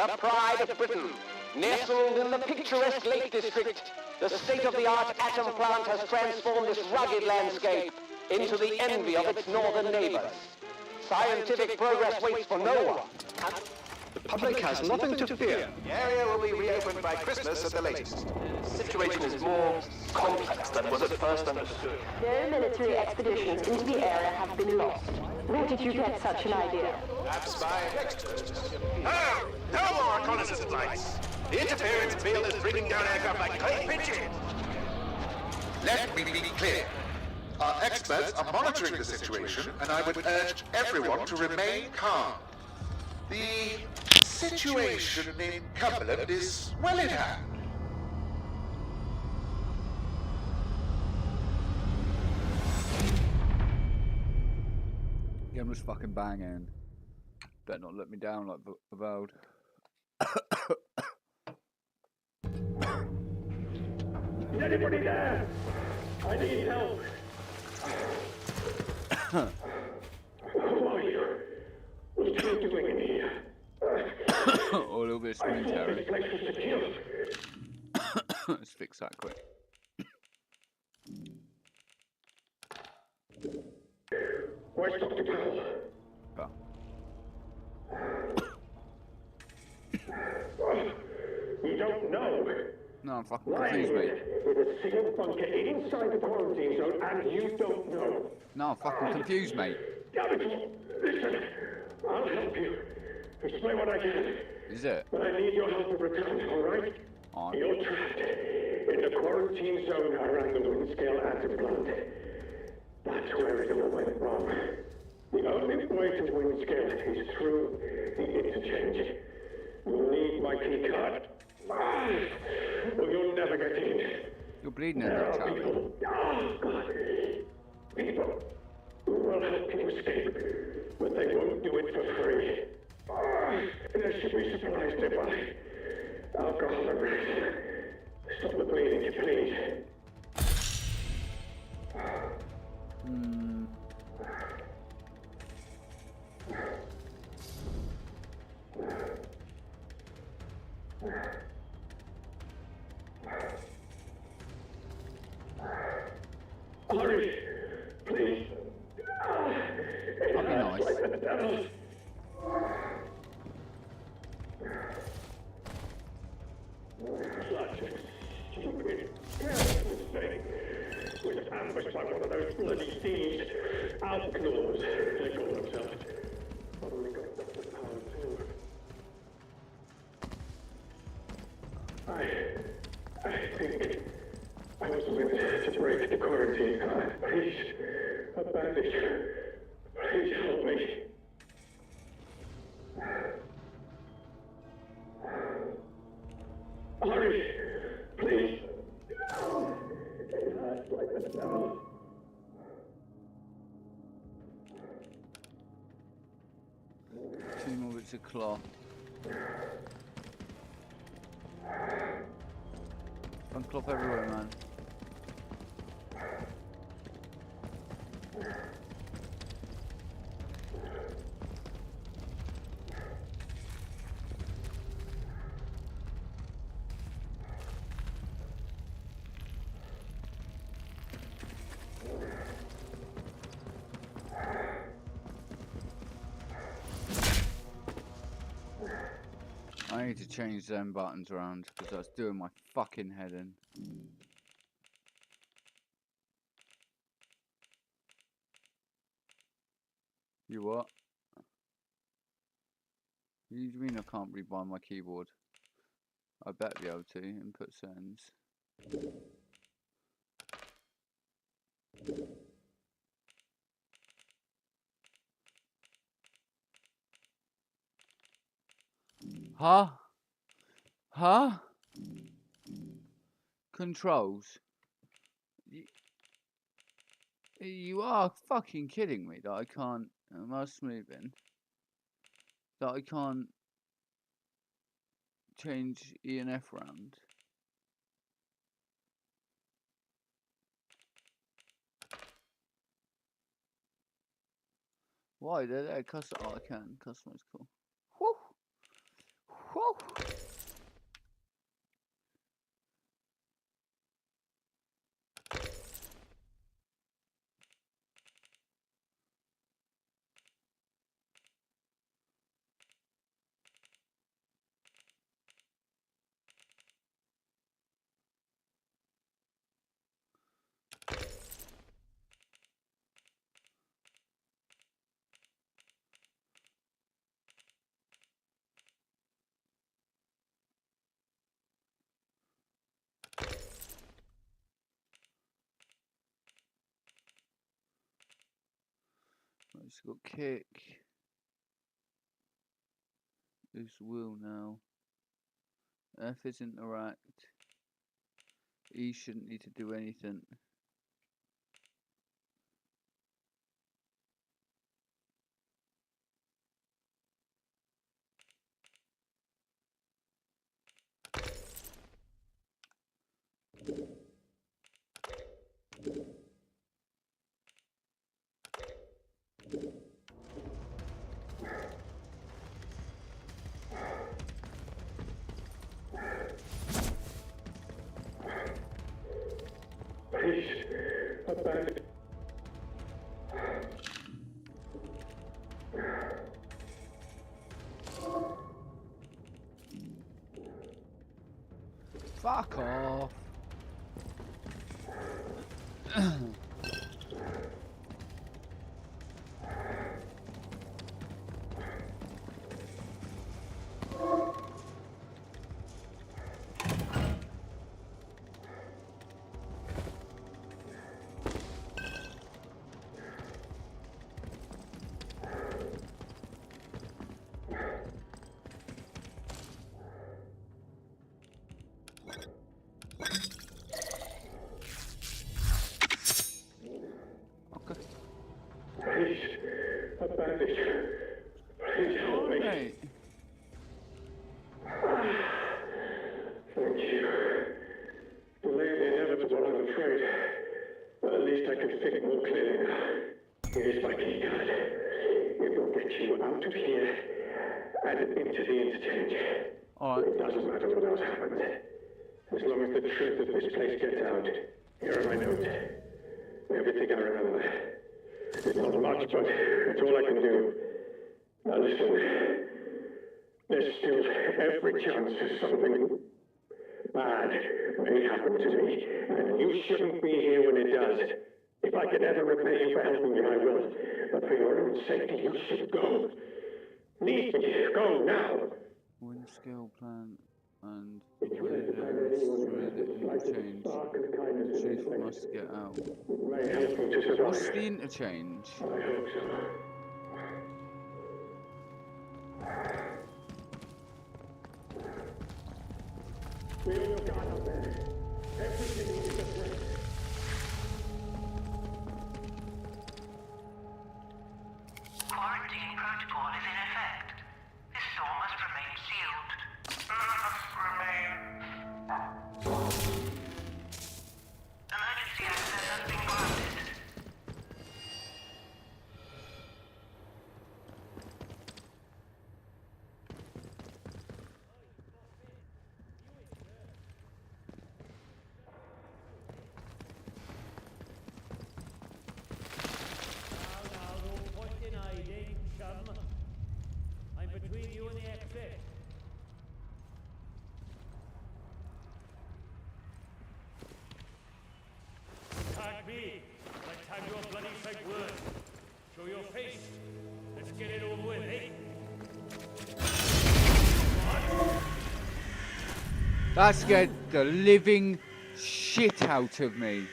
the pride of Britain. Nestled in the picturesque Lake District, the state-of-the-art atom plant has transformed this rugged landscape into the envy of its northern neighbors. Scientific progress waits for no one. The public has nothing to fear. The area will be reopened by Christmas at the latest. The situation is more complex than was at first understood. No military expeditions into the area have been lost. Where did you get such an idea? Perhaps by experts. Oh, no more reconnaissance flights. The interference field is bringing down aircraft like clay pigeons. Let me be clear. Our experts are monitoring the situation, and I would urge everyone to remain calm. The situation in Cumberland is well in hand. Yeah, I'm just fucking banging. Better not let me down like Vowed. Is anybody there? I need help. Who are you? What are you doing in here? Oh, a little bit of screen terror. This place was secure. Let's fix that quick. Where's Dr. Powell? You don't know. No, I'm fucking confused, mate. With a sealed bunker inside the quarantine zone, and you don't know. No, I'm fucking confused, mate. Listen, I'll help you. Explain what I can. Is it? But I need your help to return, all right? On. You're trapped in the quarantine zone around the Windscale atom plant. That's where it all went wrong. The only way to Windscale is through the interchange. You'll need my key card. Or you'll never get in. You're bleeding in There there, are Charlie. people. Oh, God. People who will help you escape, but they won't do it for free. There should be supplies nearby. Alcohol and rest. Stop the bleeding, please. Hurry, please. That'd be nice. Like the devil. Such a stupid, careless mistake. We just ambushed by one of those bloody thieves. Outlaws, they call themselves. Probably got Dr. Powell too. I think I was meant to break the quarantine. Please, a bandage. Please help me. Hurry, please. It hurts like the devil. Two more bits of cloth. Front cloth everywhere, man. I need to change them buttons around because that's doing my fucking head in. You what? What do you mean I can't rebind my keyboard? I better be able to. Input settings. Huh? Huh? Controls. You are fucking kidding me that I can't. Mouse moving. That I can't change E and F round. Why? They're there. Oh, I can. Customize. Cool. Whew. Whoa. It's got kick. Who's will now? F is interact. E shouldn't need to do anything. Please, abandon. Fuck off. Please, abandon. Please help me. Right. Thank you. Delay the inevitable, I'm afraid. But at least I can think more clearly now. Here's my key card. It will get you out of here and into the interchange. Alright. It doesn't matter what else happens. As long as the truth of this place gets out. Here are my notes. Everything I remember. It's not much, but it's all I can do. Now listen. There's still every chance something bad may happen to me, and you shouldn't be here when it does. If I can ever repay you for helping me, I will. But for your own safety, you should go. Leave me. Go now. Wind scale plan and the way there is through the interchange. Chief must get out. May help me to survive. What's the interchange? I hope so. Feel your guard up there. Everything is at rest. Quarantine protocol is in effect. This door must remain sealed. Emergency access has been granted. Now, no point in hiding, chum. I'm between you and the exit. Tag me. Like tag your bloody fake word. Show your face. Let's get it over with, eh? That scared the living shit out of me.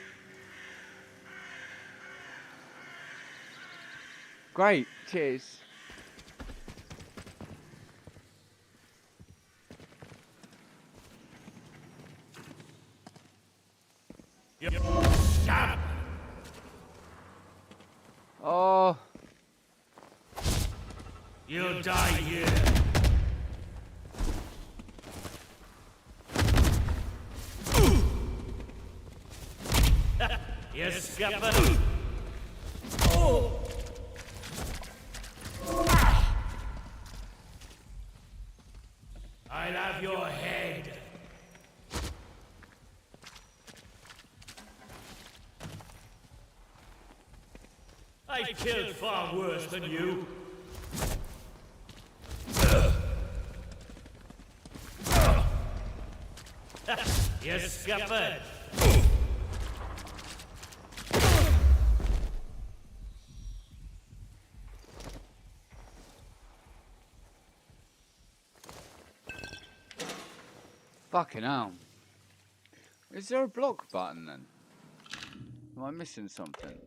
Great, cheers. Stab! Oh, You'll die here. Yes, Skipper. Oh! I've killed far worse than you. You scuppered. Fucking hell. Is there a block button then? Am I missing something?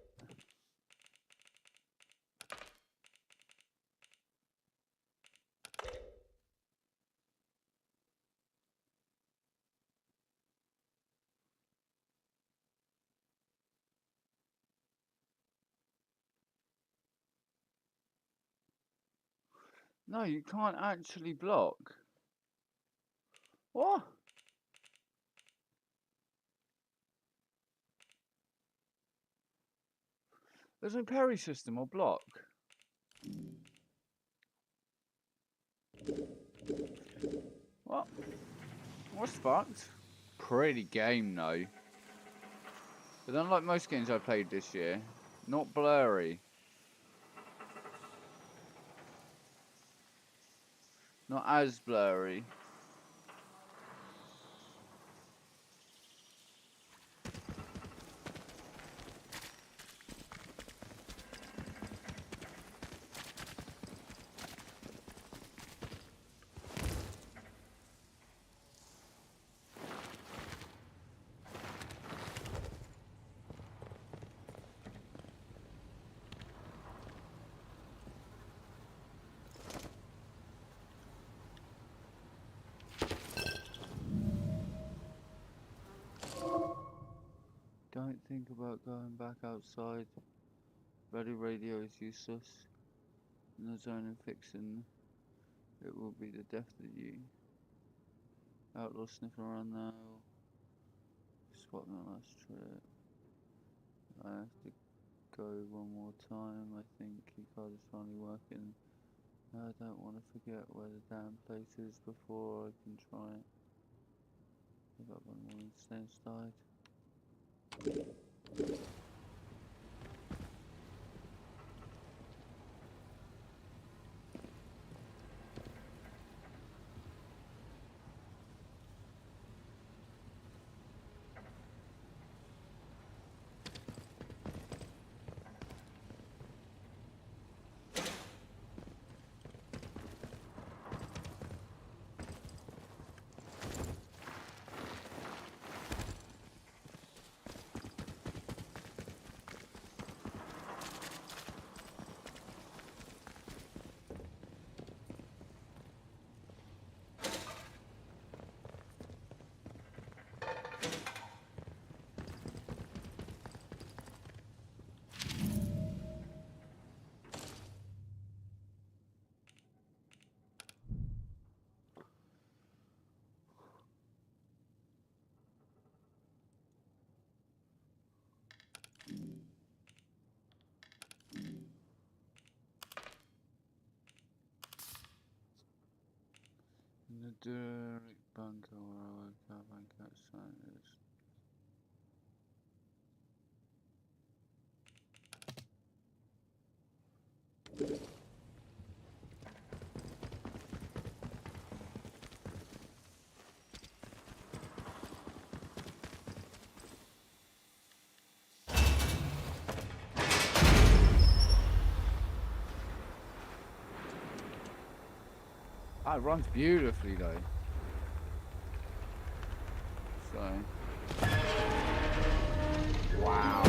No, you can't actually block. What? There's no parry system or block. What? What's fucked? Pretty game though. But unlike most games I played this year, not blurry. Not as blurry. Don't think about going back outside. Ready radio is useless. In the zone and fixing it will be the death of you. Outlaw sniffing around now. Spot on the last trip. I have to go one more time. I think key card is finally working. I don't want to forget where the damn place is before I can try it. Give up one more and stay inside. In the Derek bunker where I caravan cat sign is. Ah, it runs beautifully though. So. Wow.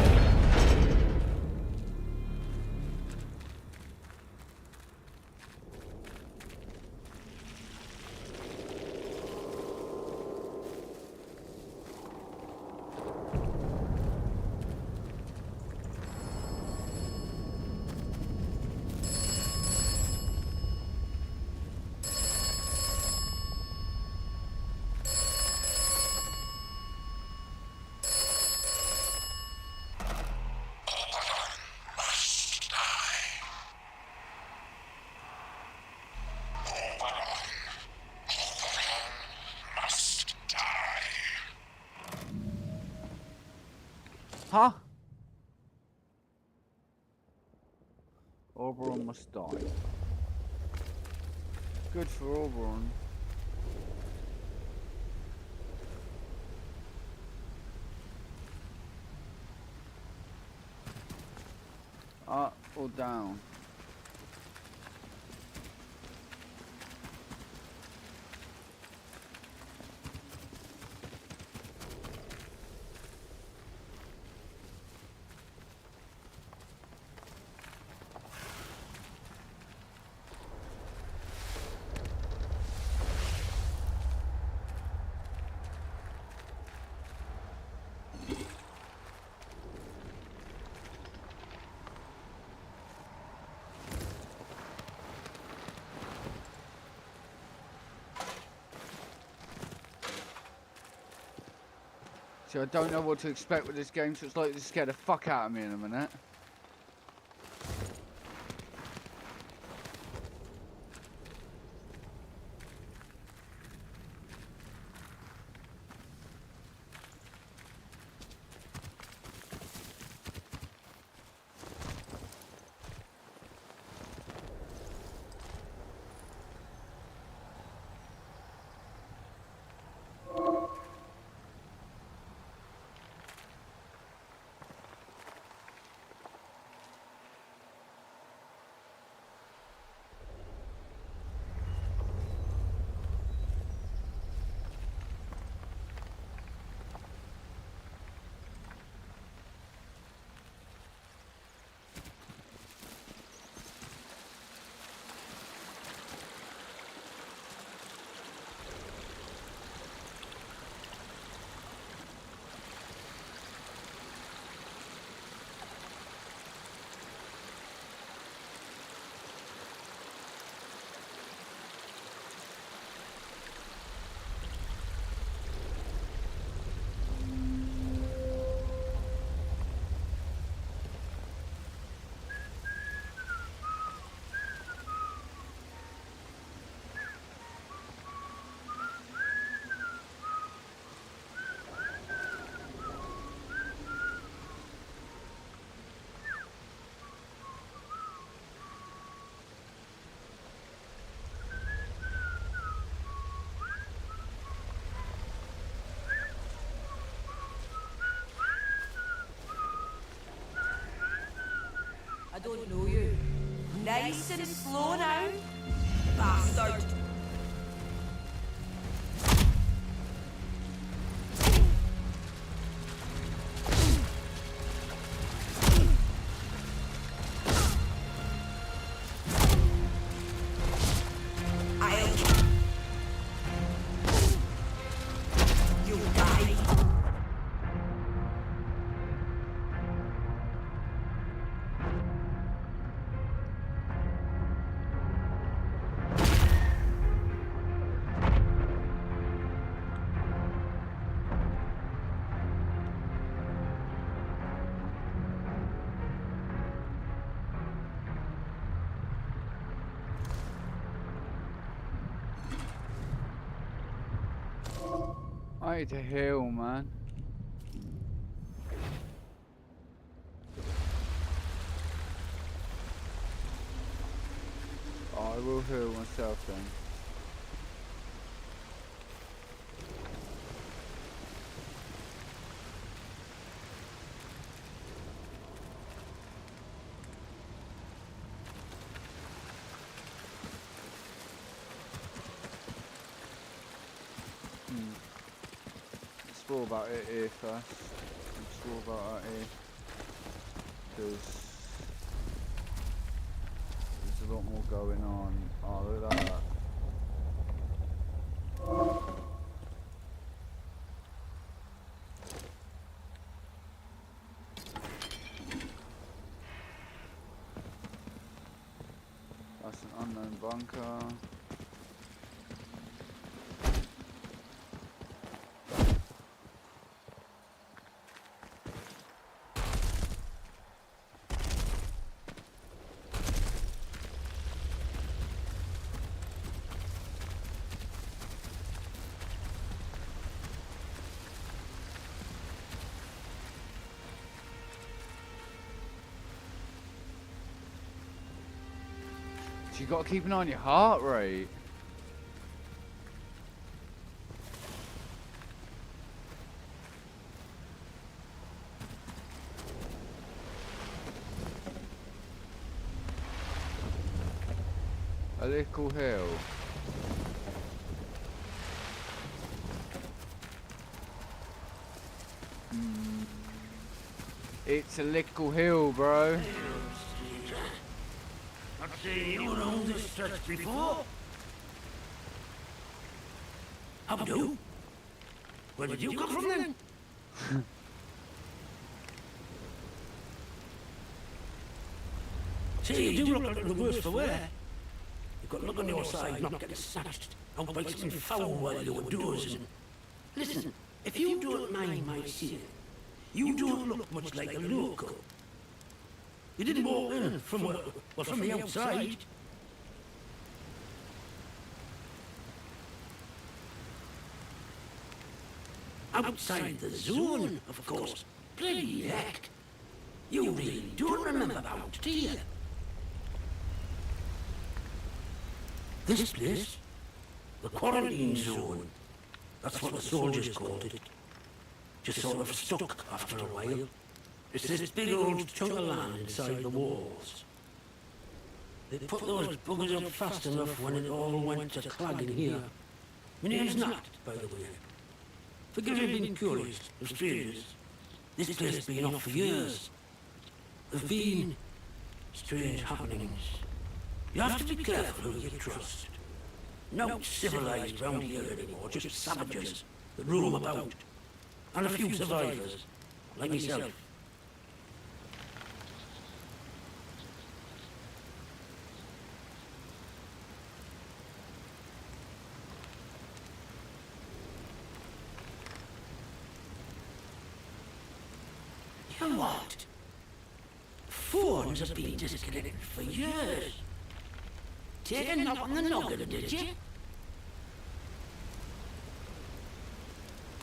Huh? Oberon must die. Good for Oberon. Up or down? So I don't know what to expect with this game, so it's like to scare the fuck out of me in a minute. I don't know you. Nice and slow now, bastard. I need to heal, man. Oh, I will heal myself then. Explore about it here first. Explore about that here. Because there's a lot more going on. Oh, look at that. That's an unknown bunker. You gotta keep an eye on your heart rate. A little hill. It's a little hill, bro. I've seen you around this stretch before. How do? Where did you come from then? See, you do look like the worse for wear. You've got luck on your side, not getting snatched out by something foul while you're doors. Listen, if you don't mind my saying, you don't look much like a local. You didn't walk in from, well, from the outside. Outside the zone, of course. Bloody heck. You really don't remember about, do you? This place, the quarantine zone, that's what the soldiers called it. Just sort of stuck after a while. It's this big old chunk of land inside the walls. They put those buggers up fast enough when it all went to clagging here. My name's Nat, by the way. Forgive me being curious of strangers. This place has been off for years. There've been strange happenings. You have to be careful who you trust. No civilized round here anymore, just savages that roam about. And a few survivors, like myself. You know what? Phones have been disconnected for years. Take a knock on the noggin, did you?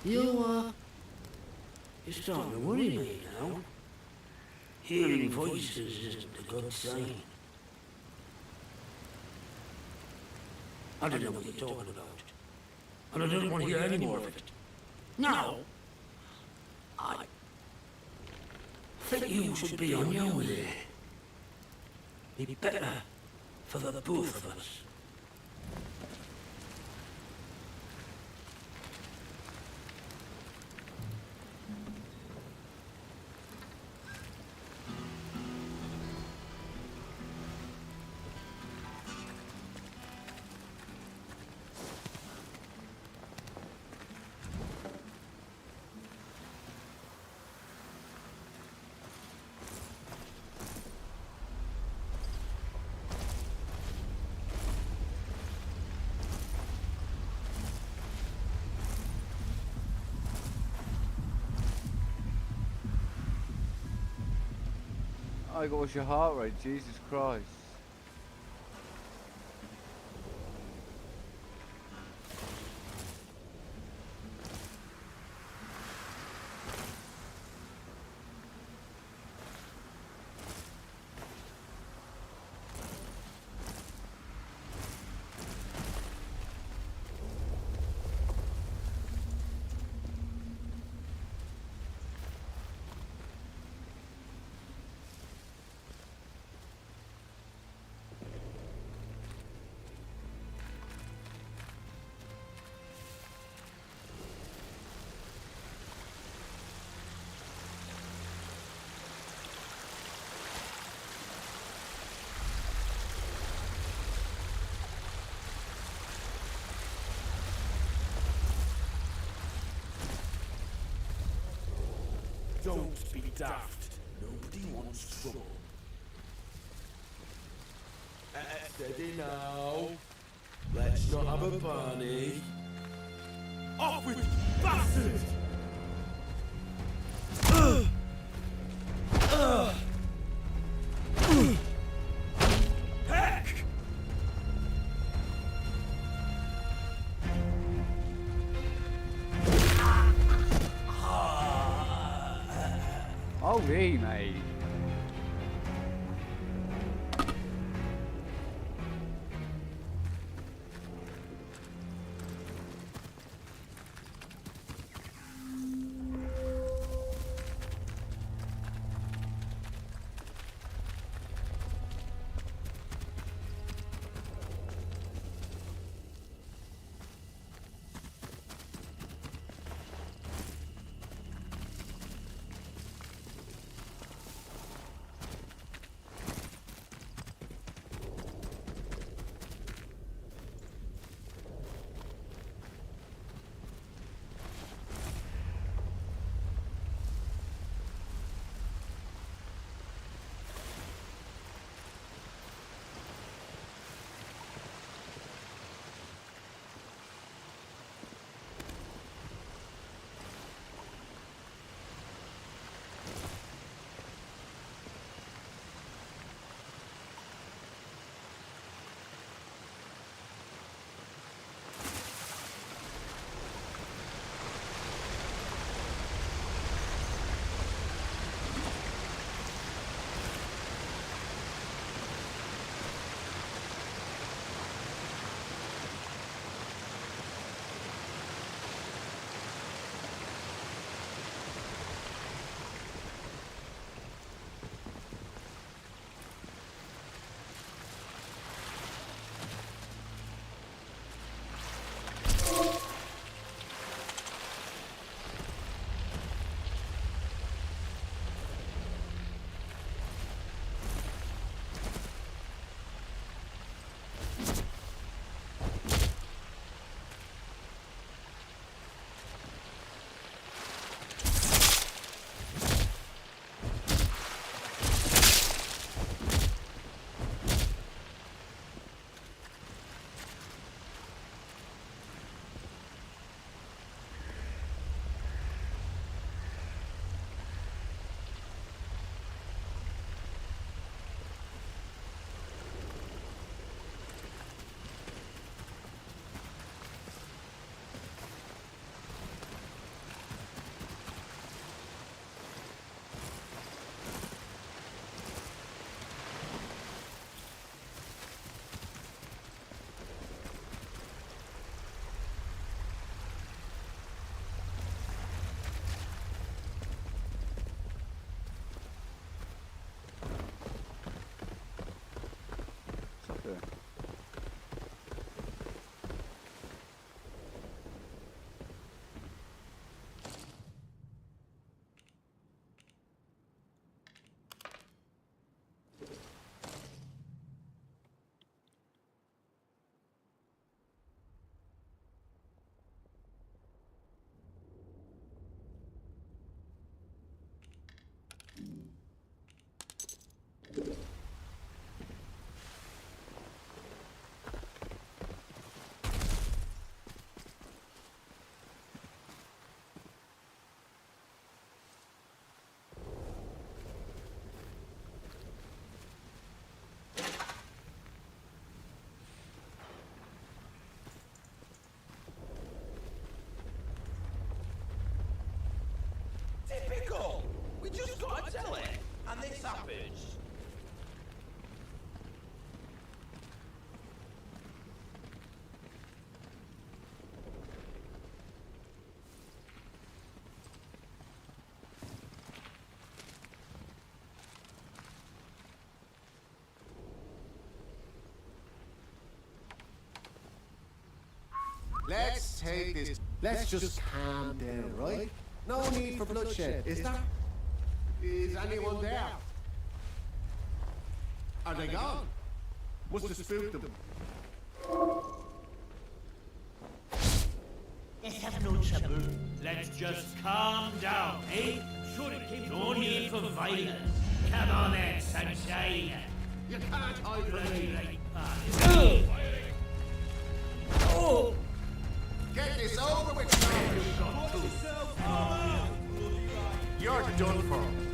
You're starting to worry me now. Hearing voices isn't a good sign. I don't know what you're talking about. And I don't want to hear any more of it. Now, I think you should be on your way. Be better for the both of us. I got what's your heart rate, Jesus Christ. Don't be daft. Nobody wants trouble. Steady now. Let's not have a party. Off with bastards! Heck! Oh, hey, mate. Typical! We just gotta tell it, and this happens. Let's take this. Let's just calm down, right? No need for bloodshed, is there? Is anyone there? Are they gone? Must have spooked them. Let's have no trouble. Let's just calm down, eh? Sure it came no need for violence. Come on then, sunshine. You can't hide from me. Right, Oh! Get this over with, You're done for.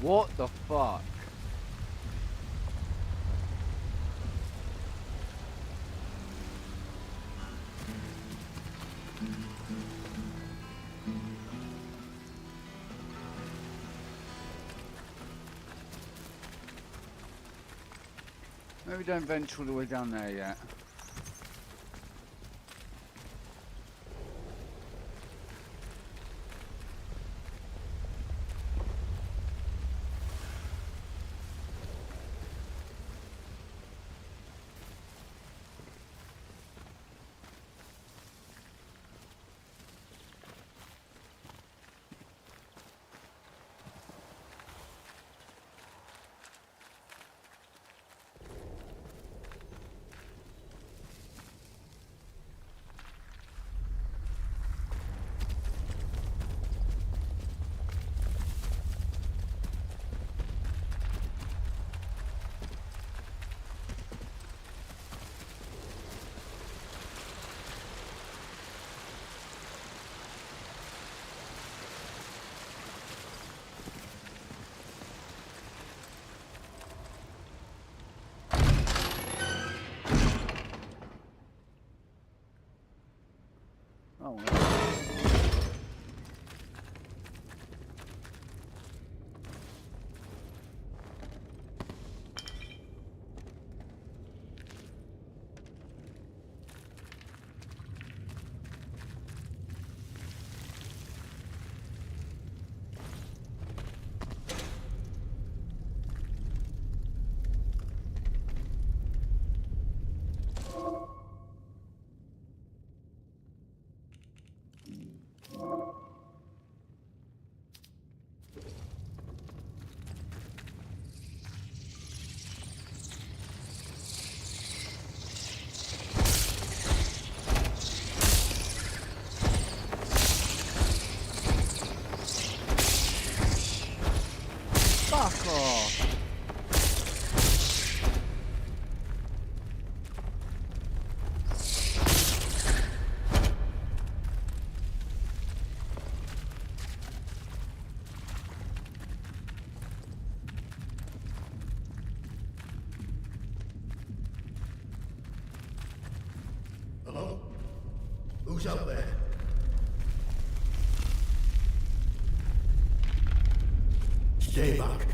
What the fuck? Maybe don't venture all the way down there yet. Oh, fuck off. Hello? Who's out there? Stay back.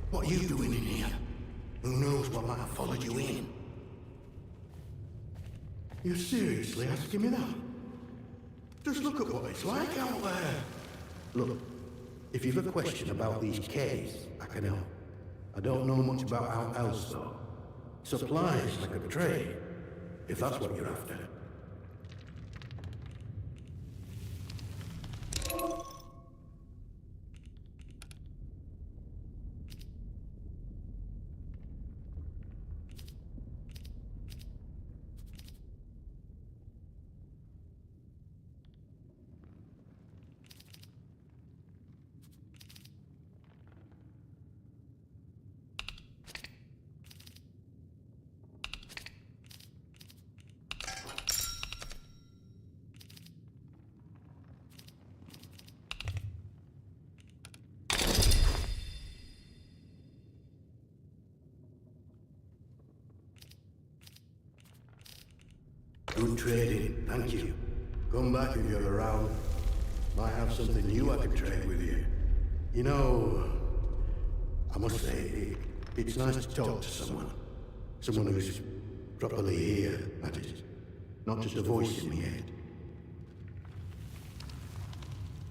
What are you doing in here? Who knows what might have followed you in? You're seriously asking me that? Just look at what it's like out there. Look, if you've a question about these caves, I can help. I don't know much about out else though. Supplies I could trade, if that's what you're after. Good trading, thank you. Come back if you're around. Might have something new I could trade with you. You know, I must say, it's nice to talk to someone. Someone who's properly here, that is. Not just a voice in my head.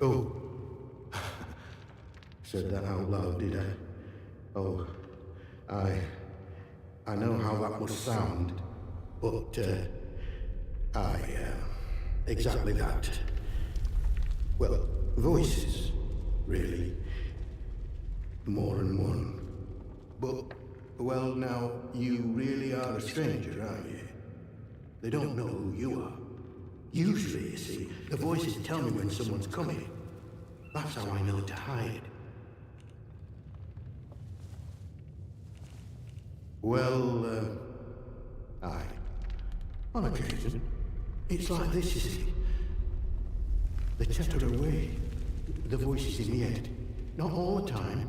Oh. Said that out loud, did I? Oh, I know how that must sound, but, exactly that. Well, voices, really. More than one. But, well, now, you really are a stranger, aren't you? They don't know who you are. Usually, you see, the voices tell me when someone's coming. That's how I know to hide. Well, aye. On occasion. It's like this, you see. They chatter away. The voices in the head. Not all the time,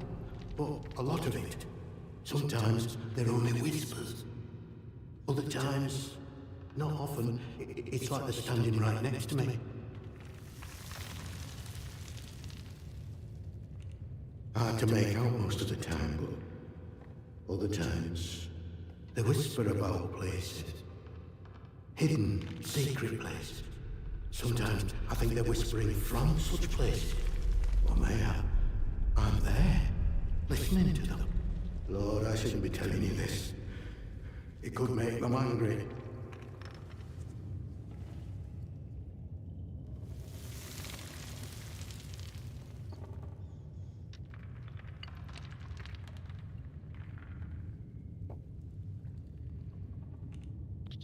but a lot of it. Sometimes they're only whispers. Other times, not often, it's like they're standing right next to me. Hard to make out most of the time, but other times, they whisper about places. Hidden, secret places. Sometimes I think they're whispering from such places. Or maybe I'm there, listening to them. Lord, I shouldn't be telling you this. It could make them angry.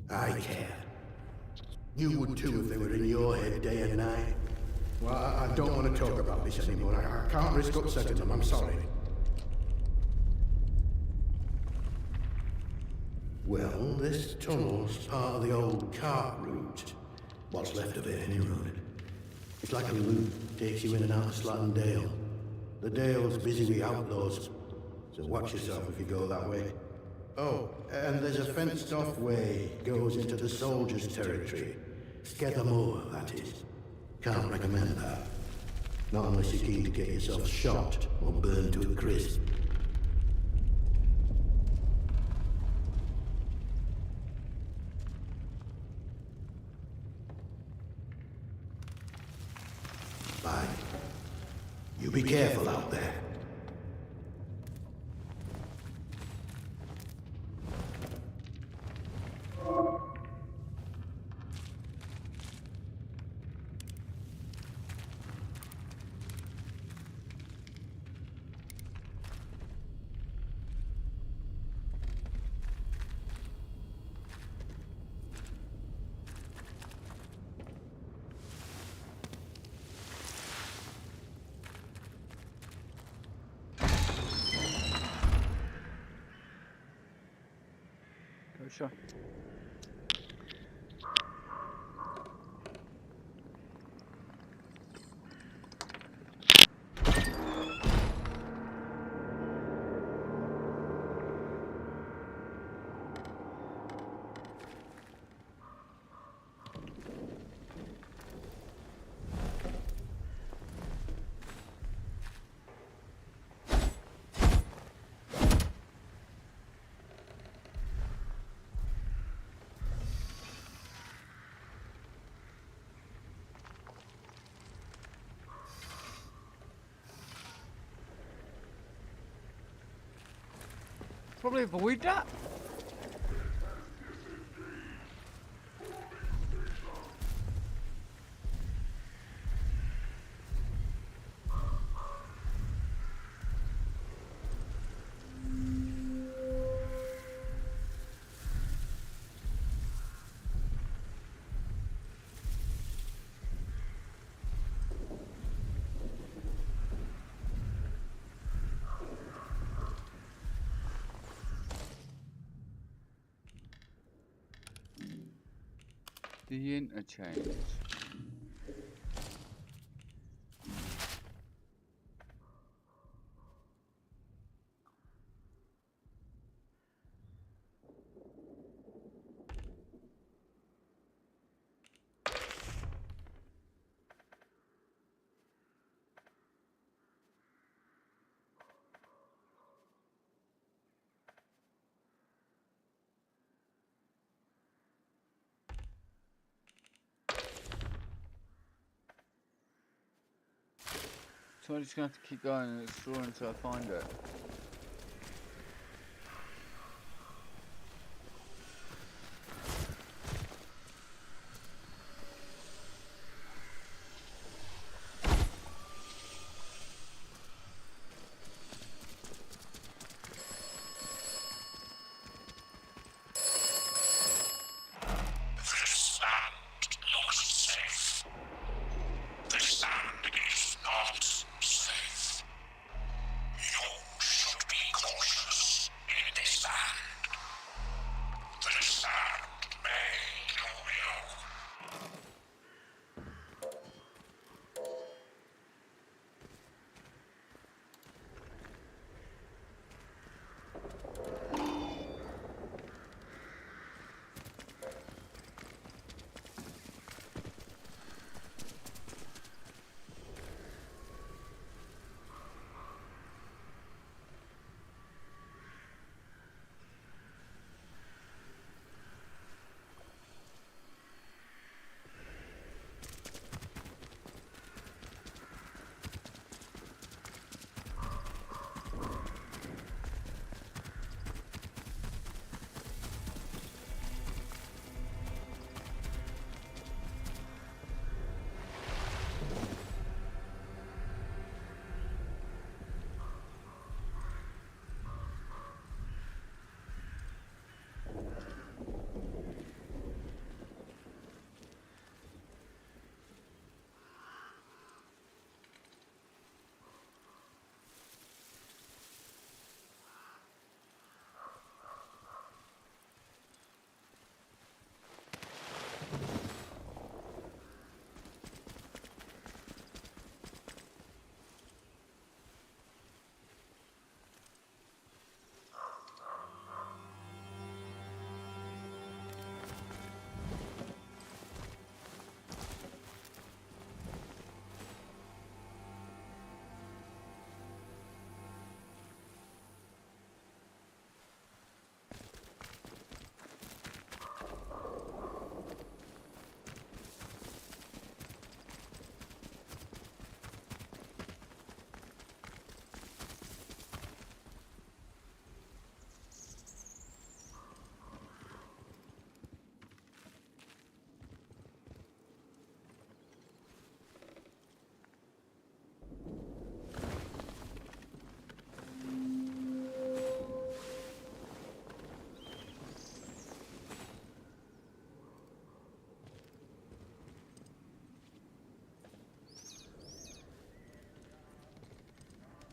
I care. You would too if they were in your head day and night. Well, I don't want to talk about this anymore. I can't risk upsetting them. I'm sorry. Well, this tunnel's part of the old cart route. What's left of it, anyway. It's like a loop. Takes you in and out of Slatton Dale. The Dale's busy with outlaws, so watch yourself if you go that way. Oh, and there's a fenced-off way goes into the soldiers' territory. Skethermore, that is. Can't recommend that. Not unless you're keen to get yourself shot or burned to a crisp. Bye. You be careful out there. Sure. probably avoid that. The interchange. So I'm just going to have to keep going and explore until I find it.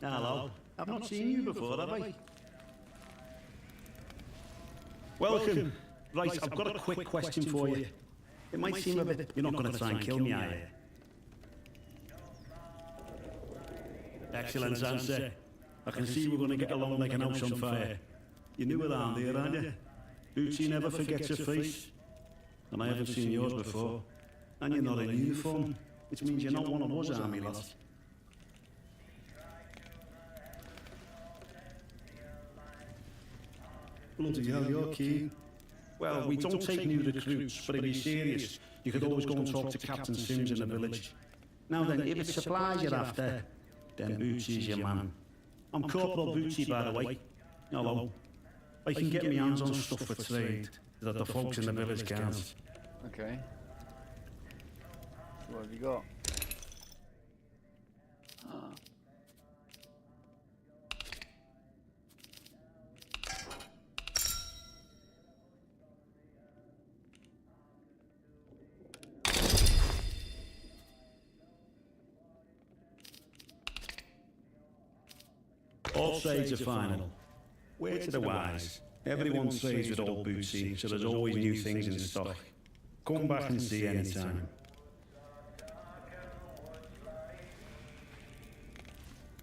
Hello. I've not seen you before, have I? Welcome. Right, I've got a quick question for you. It might seem a bit... You're not going to try and kill me, are you? Excellent answer. I can see we're going to get along like an house on fire. You're new around here, aren't you? Bootsy never forgets a face. And I haven't seen yours before. And you're not in uniform, which means you're not one of us army lads. Bloody hell, you're keen. Well, we don't take new recruits, but if you're serious, you could always go and talk to Captain Sims in the village. Now then, if it's supplies you're after, then Bootsy's your man. I'm Corporal Bootsy, by the way. Hello. I can get my hands on stuff for trade that the folks in the village can't. Okay. So what have you got? All trades are final. Word to the wise. Everyone trades with old Bootsy, so there's always new things in stock. Come back and see anytime.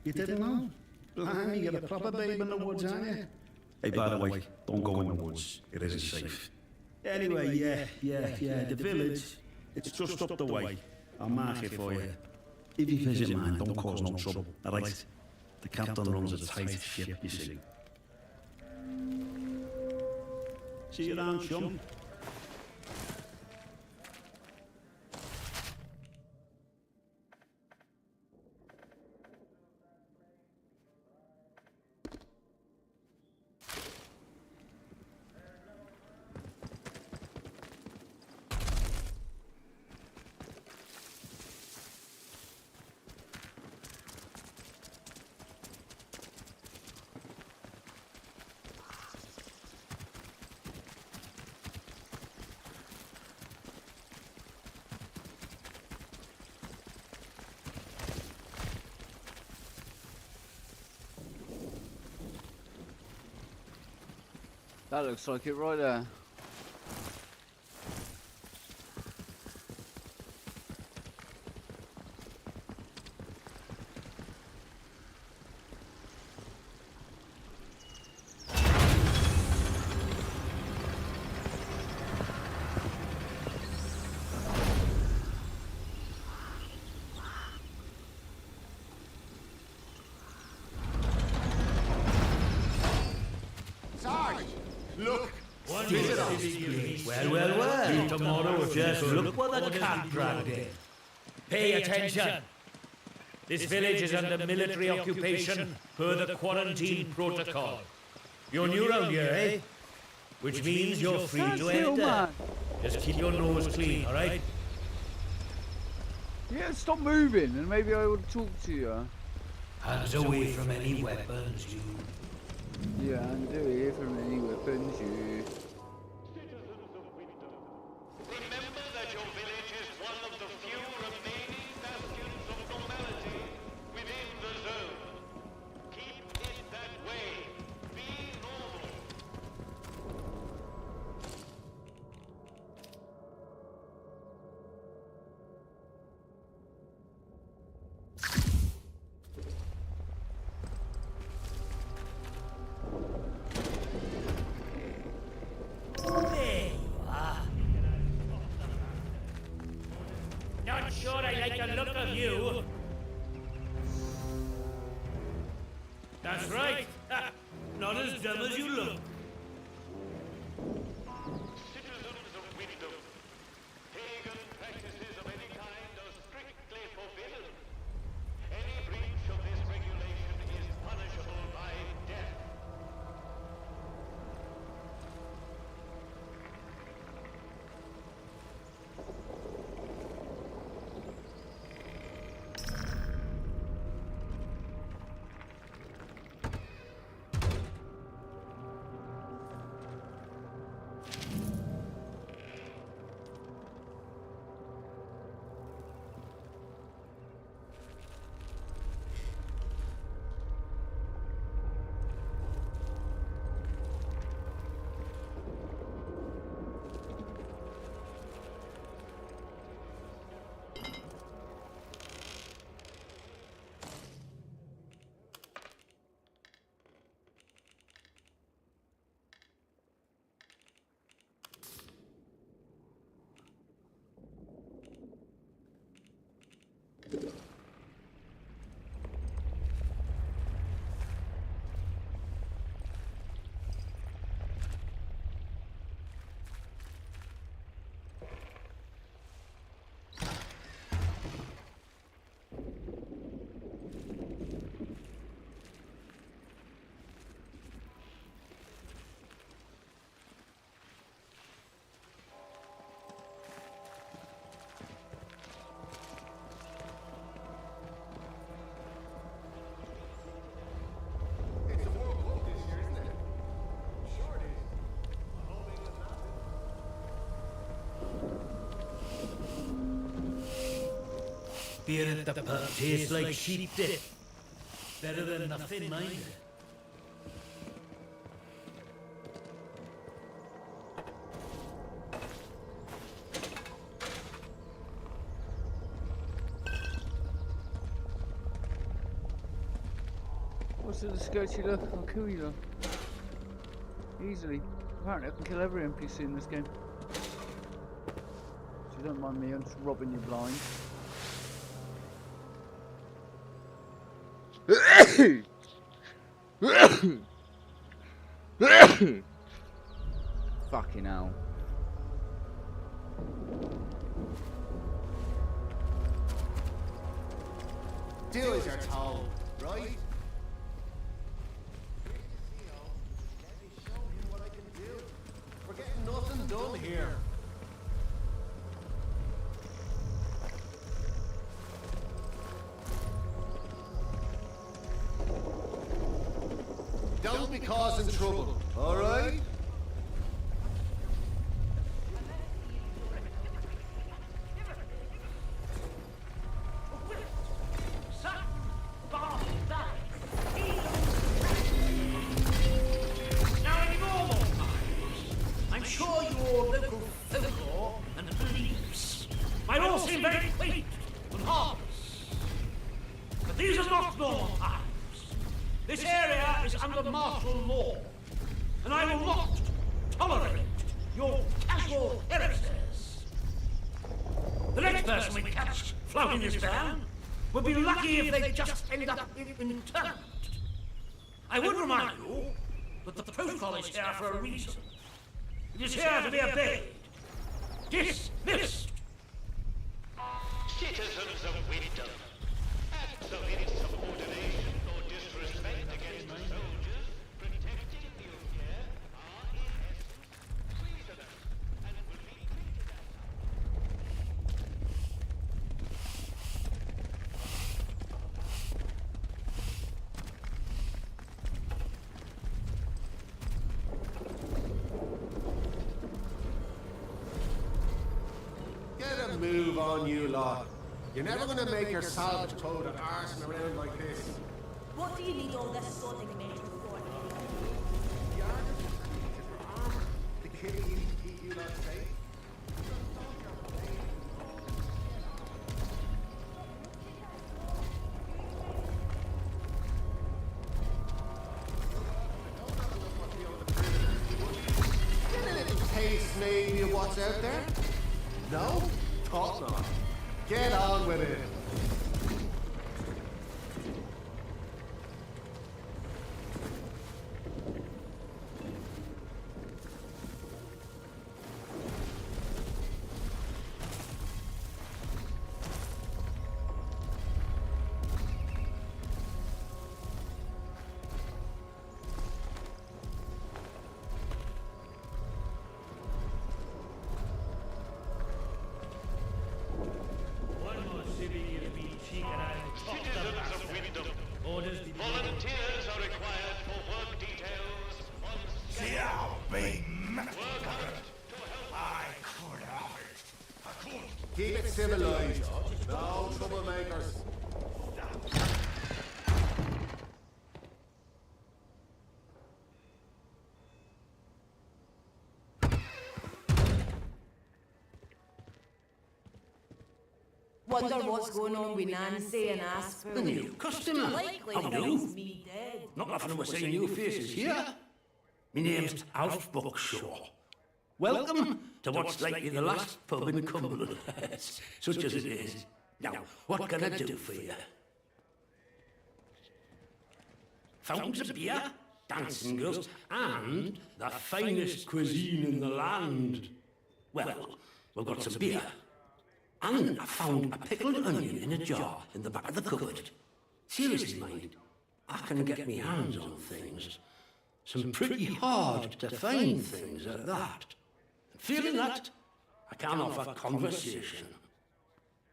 You didn't know? Blimey, you're a proper babe in the woods, aren't you? Hey, by the way, don't go in the woods. It isn't safe. Anyway, yeah, the village, it's just up the way. I'll mark it for you. If you visit mine, don't cause no trouble, alright? The captain runs a tight ship, you see. See you around, chum. That looks like it right there. Look! Well. Tomorrow, just look what the cat dragged in. Pay attention. This village is under military occupation per the quarantine protocol. You're new round here, eh? Which means you're free to enter. Just keep your nose clean, alright? Yeah, stop moving and maybe I would talk to you. Hands away from any weapons, you. Yeah, and away from any weapons, you. Remember that your village is one of the few remaining bastions of normality within the zone. Keep it that way. Be normal. Not sure I like the look of you. That's right. Not as dumb as you look. Citizens of Wisdom, pagan practices of any kind are strictly forbidden. Any breach of this regulation is punishable by death. Beer at the pub tastes like sheep dip. Better than nothing, mind. What's the sketchy look? I'll kill you though. Easily. Apparently I can kill every NPC in this game. So you don't mind me, I'm just robbing you blind. Fucking hell. Do as you're told, right? Let me show you what I can do. We're getting nothing done here. Don't be causing trouble, alright? Now, in normal times, I'm sure your local folklore and beliefs might all seem very quaint and harmless. But these are not normal times. This area is under martial law, and I will not tolerate your casual heresies. The next person we catch flouting this ban would be lucky if they just ended up in internment. I would remind you that the protocol is here for a reason. It is here to be obeyed. Dismissed! Citizens of Wisdom, acts of insubordination or disrespect against the soldiers protecting you here are in essence treasonous and will be treated as Get a move on, you lot. You're never gonna make your salvage toad and arsing around like this. What do you need all this sorting measure for? The artist is for armor. The kid you keep you lot safe. Get a little taste maybe of what's out there? No? Thought not. Get on with it. Citizens of Wisdom, volunteers are required for work details on Keep it civilized. No troublemakers. Wonder what's going on with Nancy and Asper. The new customer. Likely How to do? miss me dead. Not often we're seeing new faces here. My name's Alf Buckshaw. Welcome to what's likely the last pub in Cumberland, such as it is. Now, what can I do for you? Fountains of beer, dancing girls, and the finest cuisine in the land. Well, we've got some beer. And I found a pickled onion in a jar in the back of the cupboard. Seriously, mind, I can get me hands on things. Some pretty hard to find things at that. Feeling that, I can offer conversation.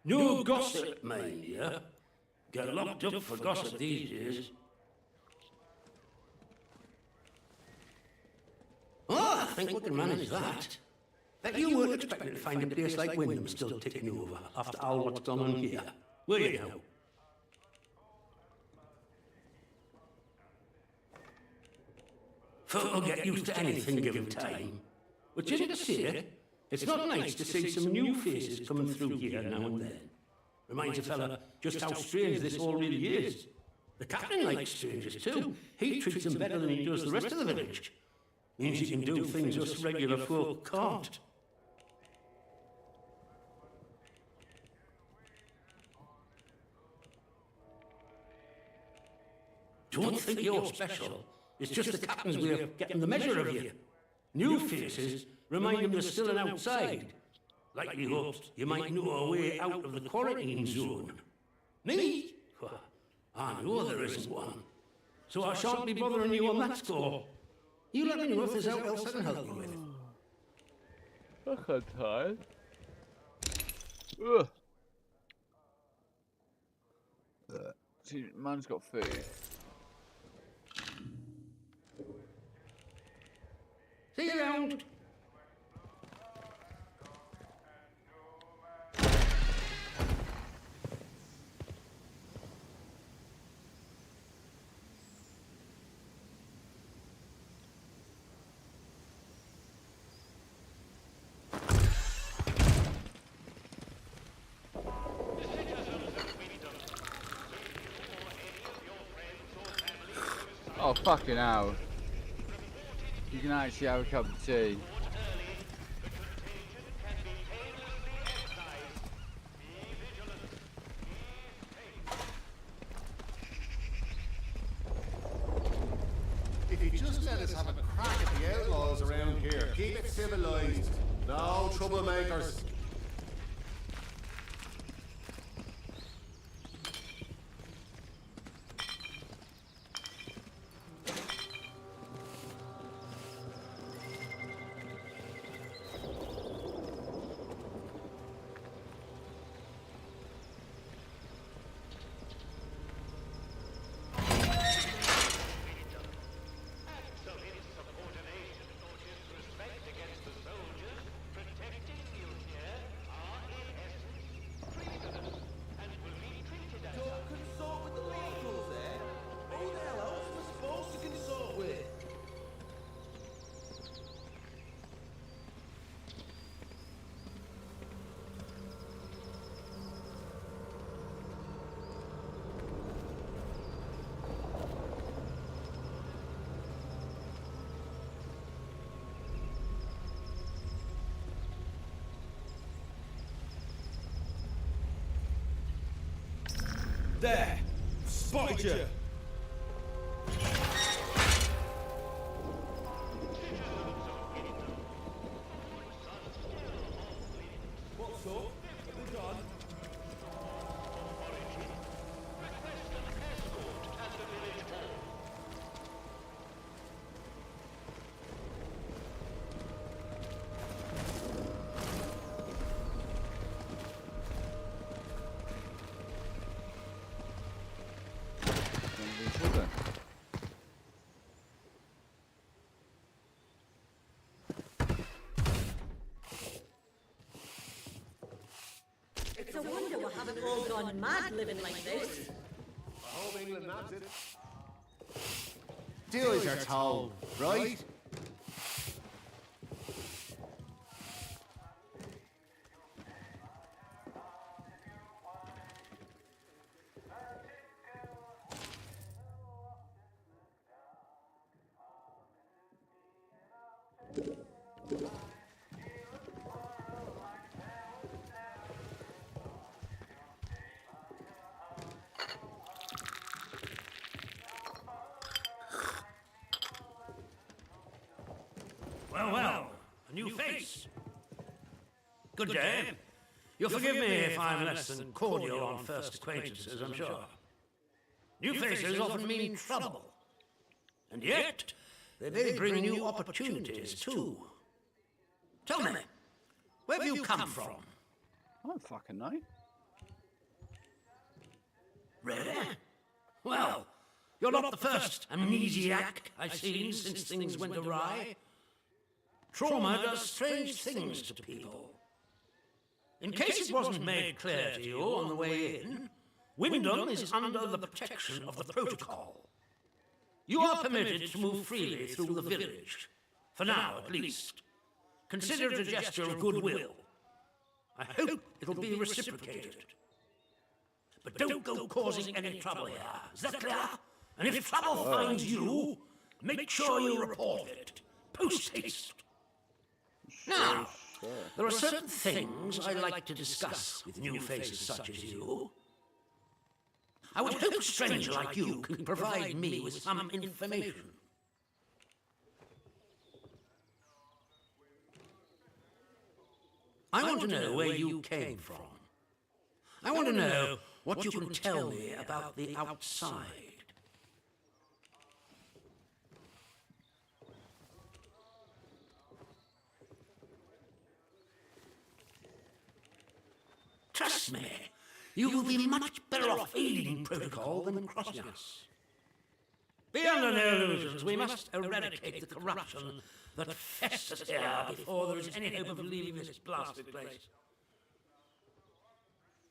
No gossip, mind you. Get locked up for gossip these days. Oh, I think we can manage that. You weren't expecting to find a place like Wyndham still ticking over after all what's gone on here. Were you now? Folk will get used to anything given time. Which isn't to say, it's not nice to see some new faces coming through here now and then. Reminds a fella just how strange this all really is. The captain likes strangers too. He treats them better than he does the rest of the village. Means he can do things us regular folk can't. Don't think you're special. It's just the captain's way of getting the measure of you. New faces remind him there's still an outside. Like he hoped you might know a way out of the quarantine zone. Me? I know there isn't one. So I shan't be bothering you on that score. You let me know if there's anything else I can help you with. I'm kind of tired. Ugh. See, man's got food. See you around. Oh, fucking hell. You can actually have a cup of tea. If you just let us have a crack at the outlaws around here, keep it civilized. No troublemakers. There! Spotted you! What's up? We're done. It's a wonder we haven't all gone mad living like this. I hope England nabbed it. Do as you're told, right? Well, a new face. Good day. You'll forgive me if I'm less than cordial on first acquaintances, I'm sure. New faces often mean trouble. And yet, they may bring new opportunities, too. Tell me, where have you come from? I don't fucking know. Really? Well, you're not the first amnesiac I've seen since things went awry. Trauma does strange things to people. In case it wasn't made clear to you on the way in, Wyndham is under the protection of the protocol. You are permitted to move freely through the village, for now at least. Consider it a gesture of goodwill. I hope it'll be reciprocated. But don't go causing any trouble here, is that clear? And if trouble finds you, make sure you report it, post-haste. Now, there are certain things I like to discuss with new faces such as you. I would hope a stranger like you can provide me with some information. I want to know where you came from. I want to know what you can tell me about the outside. Trust me, you will be much better off aiding protocol than crossing us. Be under no illusions, we must eradicate the corruption that festers here before there is any hope of leaving this blasted place.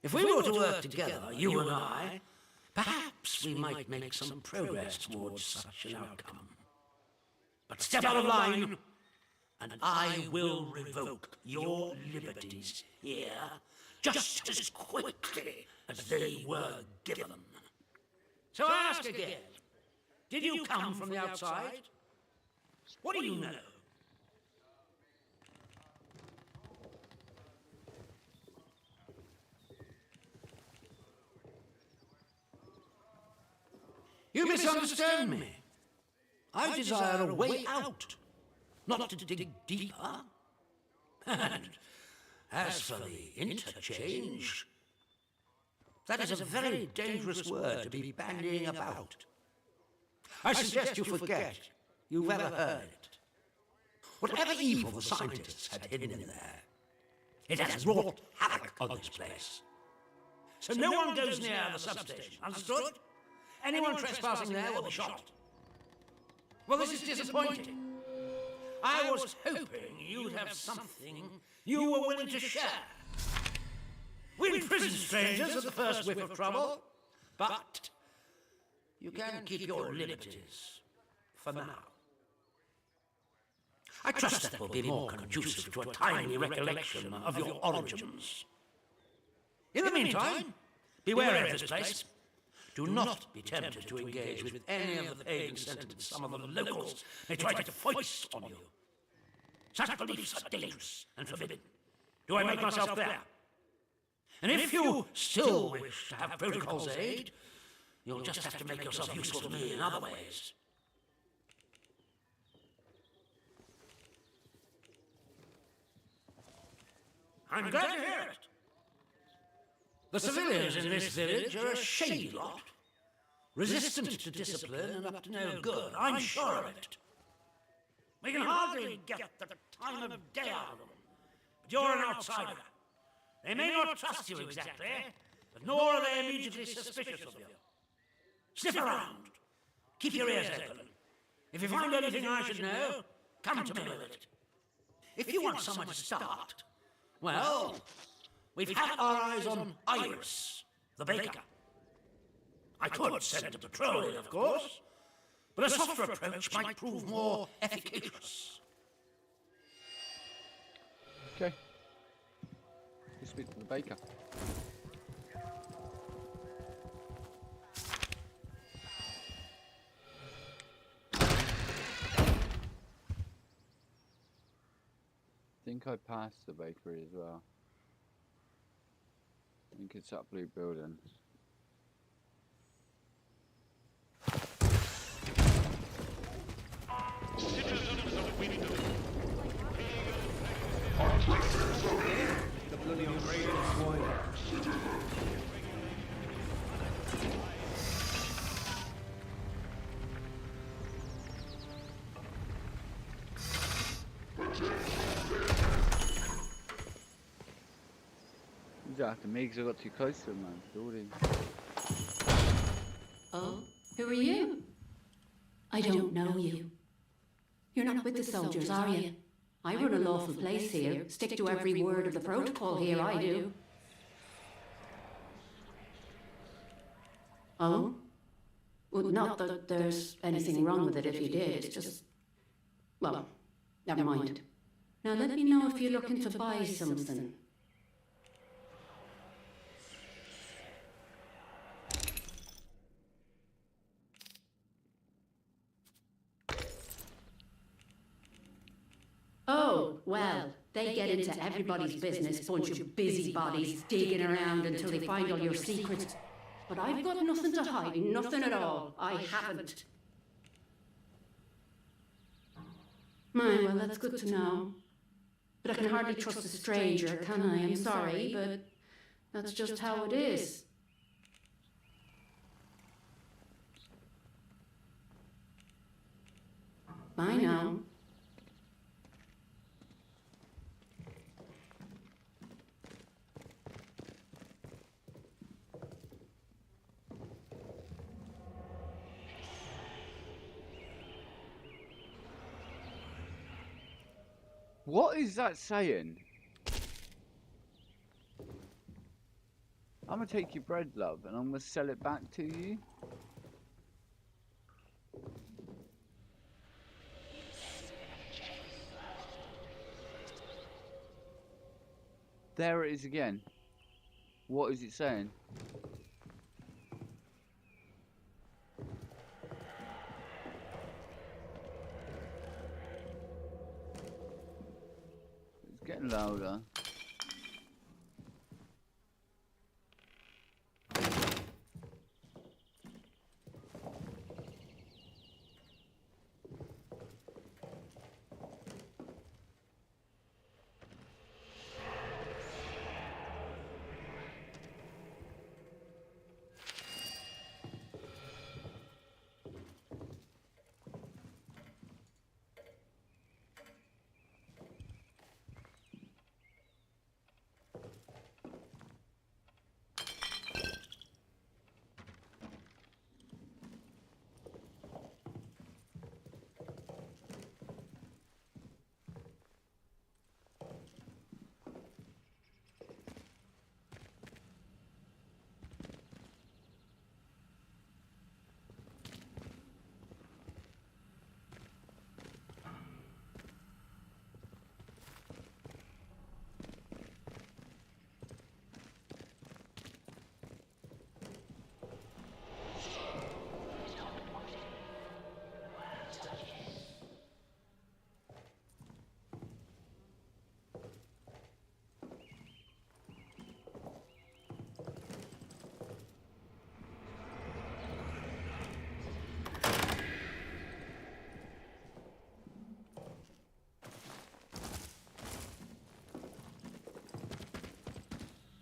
If we were to work together, you and I, perhaps we might make some progress towards such an outcome. But step out of line, and I will revoke your liberties here just as quickly as they were given. So I ask again, did you come from the outside? What do you know? You misunderstand me. I desire a way out, not to dig deeper. And as for the interchange, that is a very dangerous word to be bandying about. I suggest you forget you've ever heard it. Whatever evil the scientists had hidden in there, it has wrought havoc on this place. So no one goes near the substation, understood? Anyone trespassing there will be shot. Well, this is disappointing. I was hoping you'd have something you were willing to share. We prison strangers at the first whiff of trouble, but you can keep your liberties for now. I trust that will be more conducive to a timely recollection of your origins. In the meantime, beware of this place. Do not be tempted to engage with any of the pagan sentiments some of the locals may try to foist on you. Such beliefs are dangerous and forbidden. Do I make myself clear? And if you still wish to have protocol's aid, you'll just have to make yourself useful to me in other ways. I'm glad to hear it. The civilians in this village are a shady lot, resistant to discipline and up to no good. I'm sure of it. We can hardly get the time of day out of them, but you're an outsider. They may not trust you exactly, but nor are they immediately suspicious of you. Sniff around. Keep your ears open. If you find anything I should know, come to me with it. If you want someone to start, well, we've had our eyes on Iris, the baker. I could send a patrol in, of course, but a softer approach might prove more efficacious. Okay. Let's speak to the baker. I think I passed the bakery as well. I think it's that blue building. Citizens of Wyndham, The bloody ungrateful swine. Who's after me? Because I got too close to him, man. Building. Oh, who are you? I don't know you. You're not with the soldiers, are you? I run a lawful place here. Stick to every word of the protocol here, I do. Oh? Well, not that there's anything wrong with it if you did, it's just... Well, never mind. Now let me know if you're looking to buy something. Oh, well, they get into everybody's business, bunch of busybodies digging around until they find all your secrets. But I've got nothing to hide, nothing at all. I haven't. My, well, that's good to know. But I can hardly trust a stranger, can I? I'm sorry, but that's just how it is. Bye now. What is that saying? I'm gonna take your bread, love, and I'm gonna sell it back to you. There it is again. What is it saying? It's getting louder.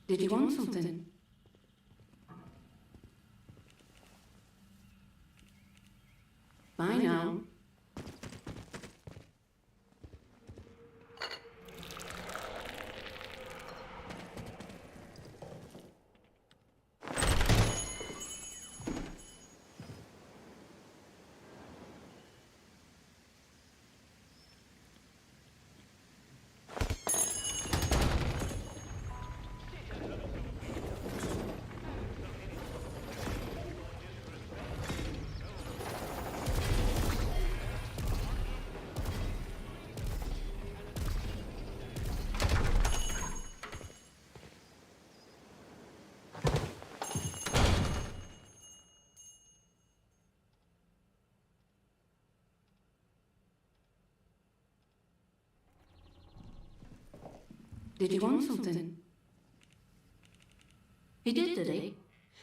Did you want something? Bye now. Did he want something? He did he?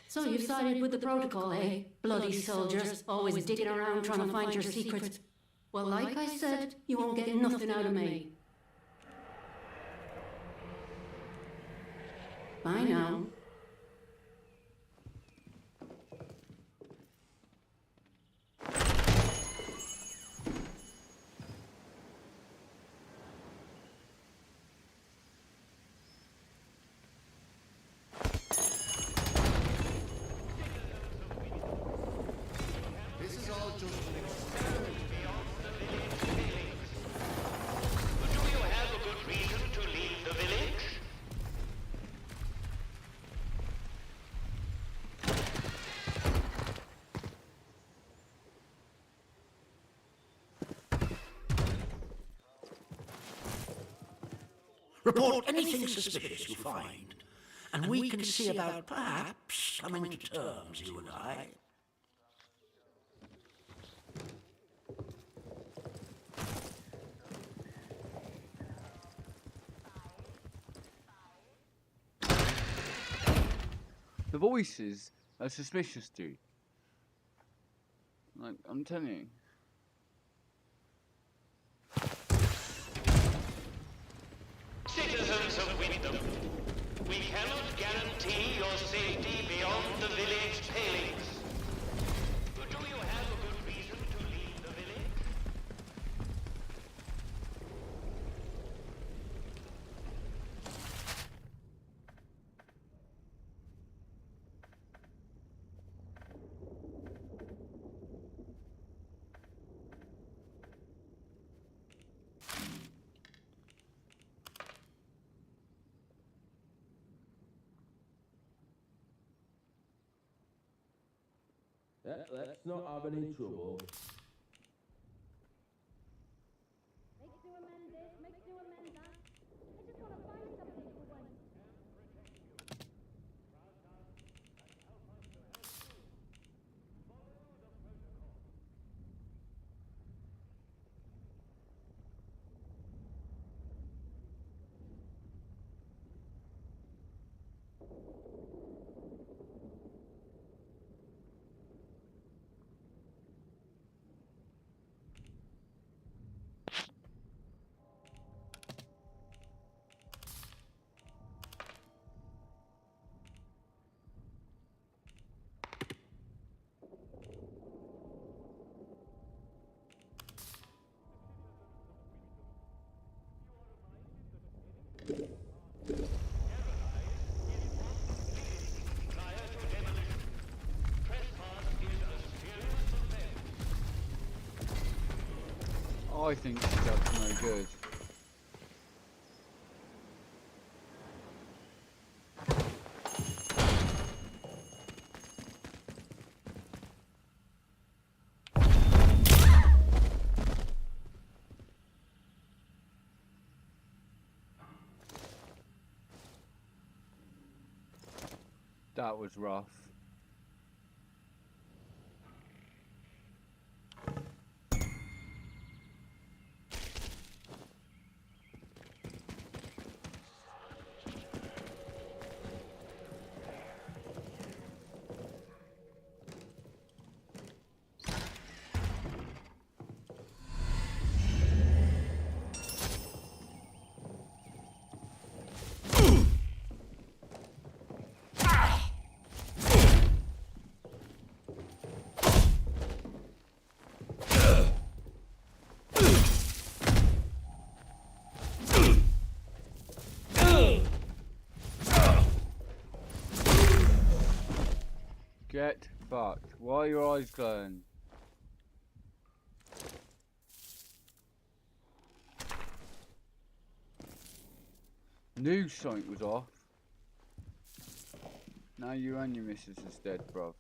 So you've sided with the protocol, eh? Bloody soldiers, always digging around trying to find your secrets. Well, like I said, you won't get nothing out of me. Bye now. Report anything suspicious you find, and we can see about perhaps coming to terms, you and I. The voices are suspicious, dude. Like, I'm telling you. Citizens of Wyndham, we cannot guarantee your safety beyond the village palings. Do you have a good reason to leave the village? Let's not have any trouble. I think that's no good. That was rough. Get fucked. Why are your eyes glowing? Knew something was off. Now you and your missus is dead, bruv.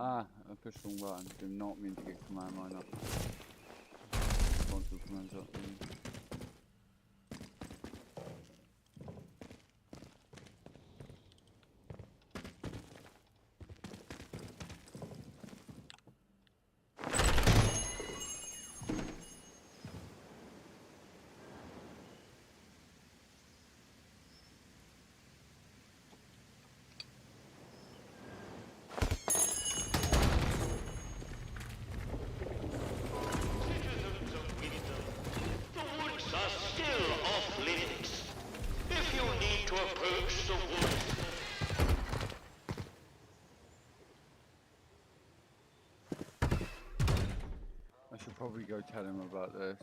Ah, I pushed the wrong button. Did not mean to get command line up. Responsible commands up. I should probably go tell him about this.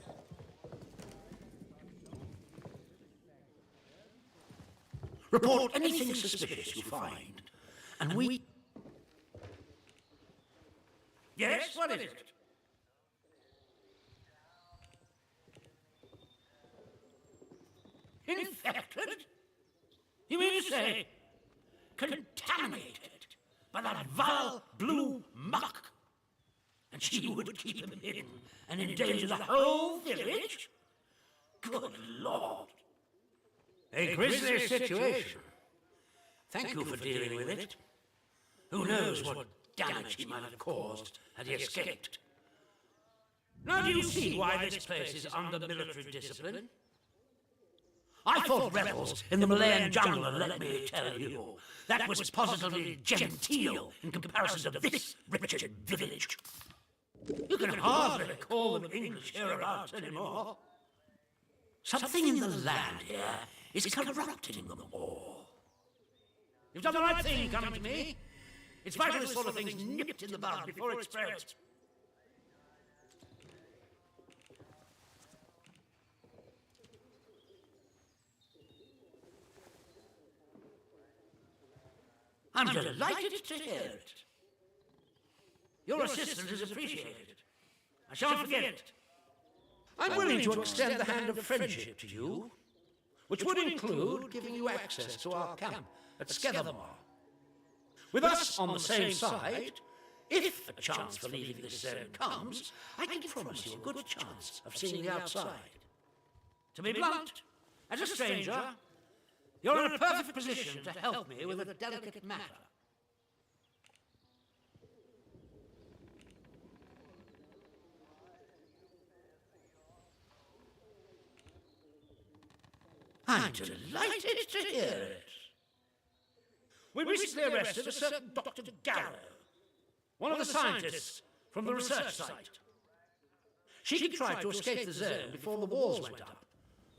Report anything suspicious you find, and we... Yes, what is it? Infected? You mean to say contaminated by that vile blue muck? And she would keep him hidden and endanger the whole village? Good Lord! A grisly situation. Thank you for dealing with it. Who knows what damage he might have caused had he escaped? Now do you see why this place is under military discipline? I fought rebels in the Malayan jungle, and let me tell you, that was positively genteel in comparison to this wretched village. You can hardly call them English hereabouts anymore. Something in the land here is corrupting them all. You've done the right thing coming to me. It's vital this sort of thing's nipped in the bud before it spreads. I'm delighted to hear it. Your assistance is appreciated. I shan't forget it. I'm willing to extend the hand of friendship to you, which would include giving you access to our camp at Skethermore. With us on the same side, if a chance for leaving this zone comes, I can promise you a good chance of seeing the outside. To be blunt, as a stranger, you're in a perfect position to help me with a delicate matter. I'm delighted to hear it. We recently arrested a certain Dr. Garrow, one of the scientists from the research site. She tried to escape the zone before the walls went up,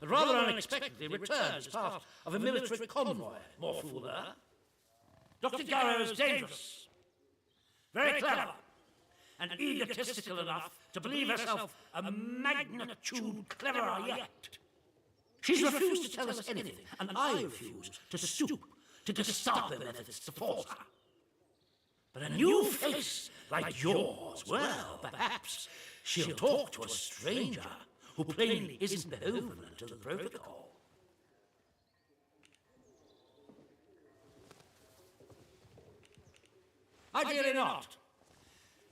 but rather unexpectedly returned as part of a military convoy. More fool her. Dr. Garrow is dangerous, very clever, and egotistical enough to believe herself a magnitude cleverer yet. She's refused to tell us anything, and I refuse to stoop to Gestapo methods to force her. But a new face like yours, well, perhaps she'll talk to a stranger who plainly isn't beholden to the protocol. Ideally not.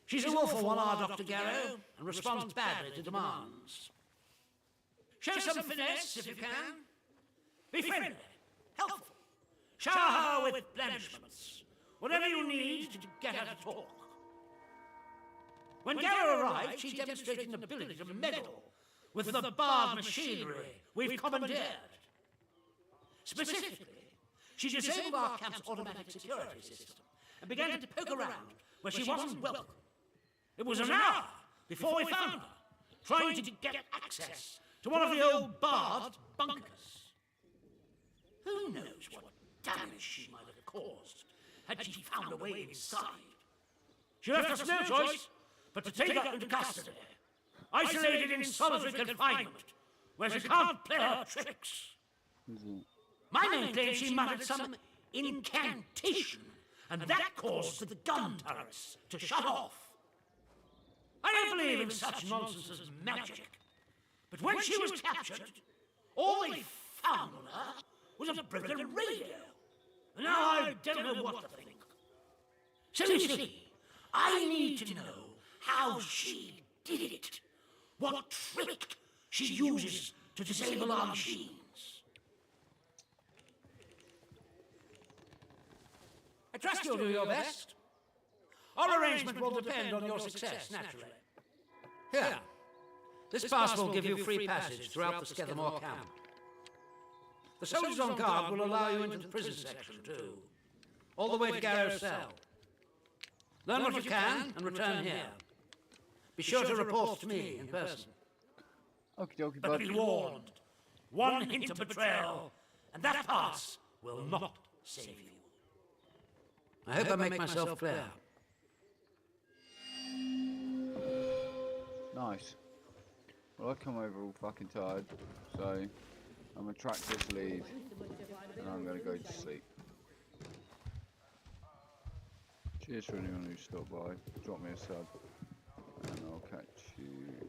She's a willful one, our Dr. Garrow, and responds badly to demands. Show some finesse, if you can. Be friendly, helpful. Shower her with blandishments. Whatever you need to get her to talk. When Garrow arrived, she demonstrated an ability to meddle with the barred machinery we've commandeered. Specifically, she disabled our camp's automatic security system and began to poke around where she wasn't welcome. It was an hour before we found her, trying to get access to one of the old barred bunkers. Who knows what damage she might have caused had she found a way inside. She left us no choice but to take her into custody, isolated in solitary confinement, where she can't play her tricks. My man claims she muttered some incantation, and that caused the gun turrets to shut off. I don't believe in such nonsense as magic, but when she was captured, all they found on her was a broken radio. And now I don't know what to think. So you see, I need to know how she did it. What trick she uses to disable our machines. I trust you'll do your best. Our arrangement will depend on your success, naturally. Here, this pass will give you free passage throughout the Skethermore camp. The soldiers on guard will allow you into the prison section, too. All the way to Garrow's cell. Learn what you can and return here. Be sure to report to me in person. Okie dokie, but be warned. One hint of betrayal, and that pass will not save you. I hope I make myself clear. Nice. Well, I come over all fucking tired, so I'm going to track this lead, and I'm going to go to sleep. Cheers for anyone who stopped by. Drop me a sub, and I'll catch you